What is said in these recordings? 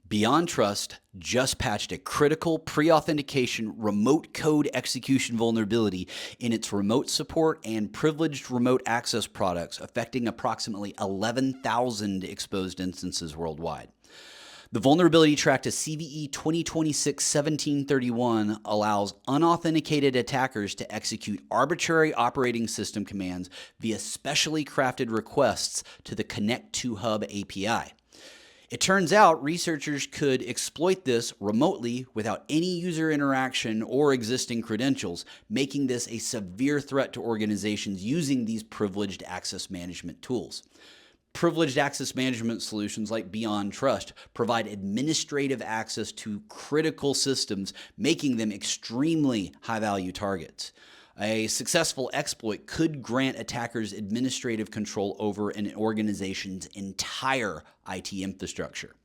BeyondTrust just patched a critical pre-authentication remote code execution vulnerability in its remote support and privileged remote access products, affecting approximately 11,000 exposed instances worldwide. The vulnerability tracked as CVE 2026-1731 allows unauthenticated attackers to execute arbitrary operating system commands via specially crafted requests to the Connect to Hub API. It turns out researchers could exploit this remotely without any user interaction or existing credentials, making this a severe threat to organizations using these privileged access management tools. Privileged access management solutions like BeyondTrust provide administrative access to critical systems, making them extremely high-value targets. A successful exploit could grant attackers administrative control over an organization's entire IT infrastructure.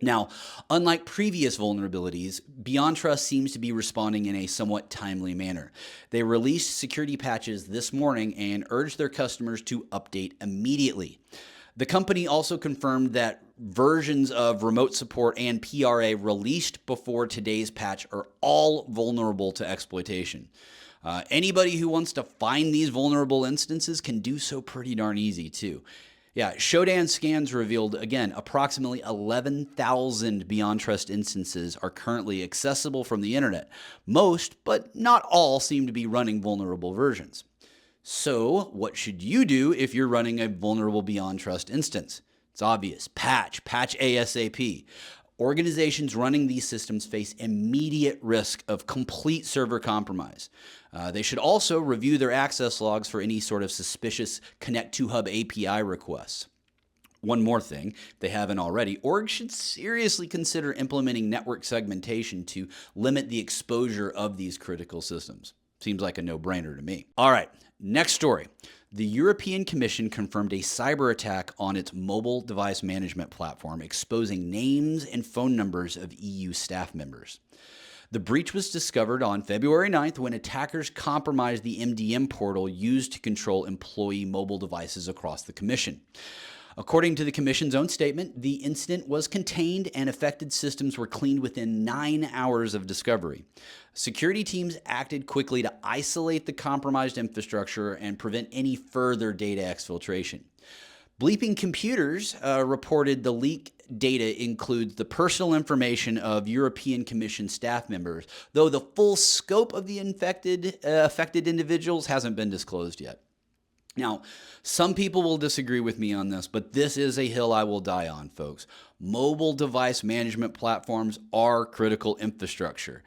Now, unlike previous vulnerabilities, BeyondTrust seems to be responding in a somewhat timely manner. They released security patches this morning and urged their customers to update immediately. The company also confirmed that versions of Remote Support and PRA released before today's patch are all vulnerable to exploitation. Anybody who wants to find these vulnerable instances can do so pretty darn easy too. Yeah, Shodan scans revealed, again, approximately 11,000 BeyondTrust instances are currently accessible from the internet. Most, but not all, seem to be running vulnerable versions. So, what should you do if you're running a vulnerable BeyondTrust instance? It's obvious. Patch ASAP. Organizations running these systems face immediate risk of complete server compromise. They should also review their access logs for any sort of suspicious Connect to Hub API requests. One more thing, if they haven't already, orgs should seriously consider implementing network segmentation to limit the exposure of these critical systems. Seems like a no-brainer to me. All right, next story. The European Commission confirmed a cyber attack on its mobile device management platform, exposing names and phone numbers of EU staff members. The breach was discovered on February 9th when attackers compromised the MDM portal used to control employee mobile devices across the Commission. According to the Commission's own statement, the incident was contained and affected systems were cleaned within 9 hours of discovery. Security teams acted quickly to isolate the compromised infrastructure and prevent any further data exfiltration. Bleeping Computers reported the leak data includes the personal information of European Commission staff members, though the full scope of the affected individuals hasn't been disclosed yet. Now, some people will disagree with me on this, but this is a hill I will die on, folks. Mobile device management platforms are critical infrastructure.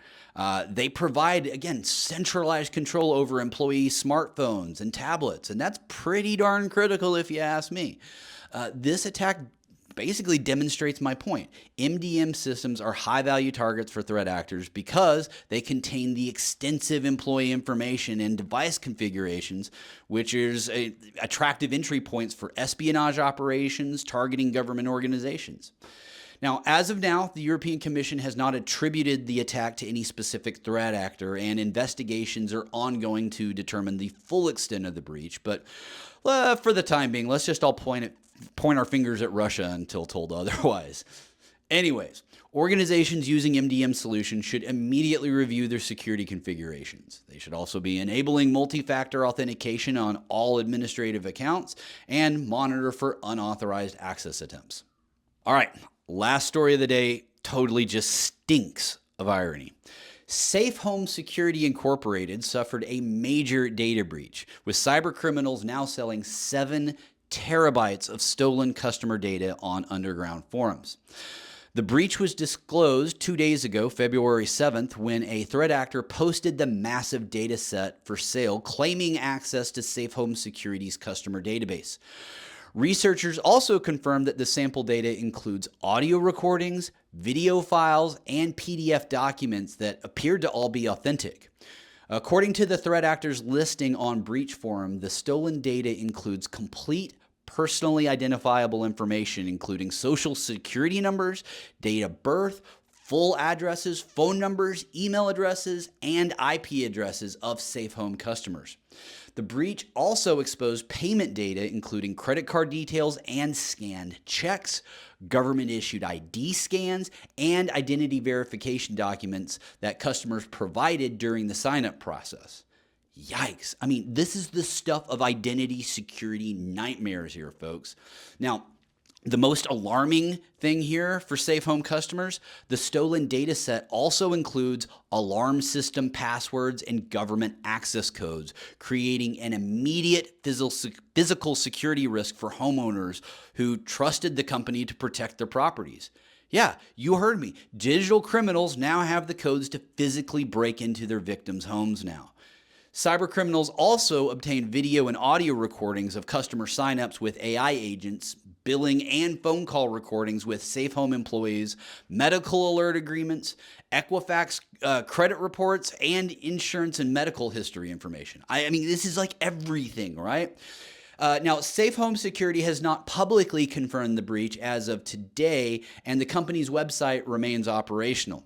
They provide, again, centralized control over employee smartphones and tablets, and that's pretty darn critical if you ask me. This attack basically demonstrates my point. MDM systems are high-value targets for threat actors because they contain the extensive employee information and device configurations, which is attractive entry points for espionage operations targeting government organizations. Now, as of now, the European Commission has not attributed the attack to any specific threat actor, and investigations are ongoing to determine the full extent of the breach. But for the time being, let's just all point our fingers at Russia until told otherwise. Anyways, organizations using MDM solutions should immediately review their security configurations. They should also be enabling multi-factor authentication on all administrative accounts and monitor for unauthorized access attempts. All right, last story of the day totally just stinks of irony. Safe Home Security Incorporated suffered a major data breach, with cyber criminals now selling 7 terabytes of stolen customer data on underground forums. The breach was disclosed 2 days ago, February 7th, when a threat actor posted the massive data set for sale, claiming access to Safe Home Security's customer database. Researchers also confirmed that the sample data includes audio recordings, video files, and PDF documents that appeared to all be authentic. According to the threat actor's listing on Breach Forum, the stolen data includes complete personally identifiable information, including social security numbers, date of birth, full addresses, phone numbers, email addresses, and IP addresses of Safe Home customers. The breach also exposed payment data, including credit card details and scanned checks, government-issued ID scans, and identity verification documents that customers provided during the sign-up process. Yikes. I mean, this is the stuff of identity security nightmares here, folks. Now, the most alarming thing here for safe home customers, the stolen data set also includes alarm system passwords and government access codes, creating an immediate physical security risk for homeowners who trusted the company to protect their properties. Yeah, you heard me. Digital criminals now have the codes to physically break into their victims' homes now. Cybercriminals also obtain video and audio recordings of customer signups with AI agents, billing and phone call recordings with safe home employees, medical alert agreements, Equifax credit reports, and insurance and medical history information. I mean, this is like everything, right? Now, Safe Home Security has not publicly confirmed the breach as of today, and the company's website remains operational.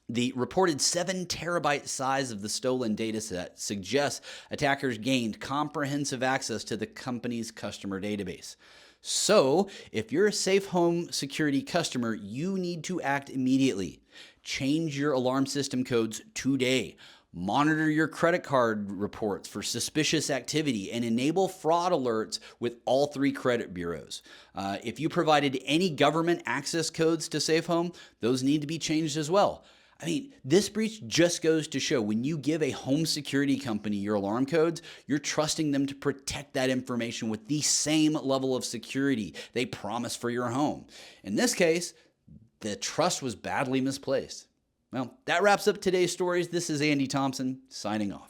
The reported 7 terabyte size of the stolen data set suggests attackers gained comprehensive access to the company's customer database. So, if you're a Safe Home Security customer, you need to act immediately. Change your alarm system codes today. Monitor your credit card reports for suspicious activity and enable fraud alerts with all 3 credit bureaus. If you provided any government access codes to Safe Home, those need to be changed as well. I mean, this breach just goes to show when you give a home security company your alarm codes, you're trusting them to protect that information with the same level of security they promise for your home. In this case, the trust was badly misplaced. Well, that wraps up today's stories. This is Andy Thompson signing off.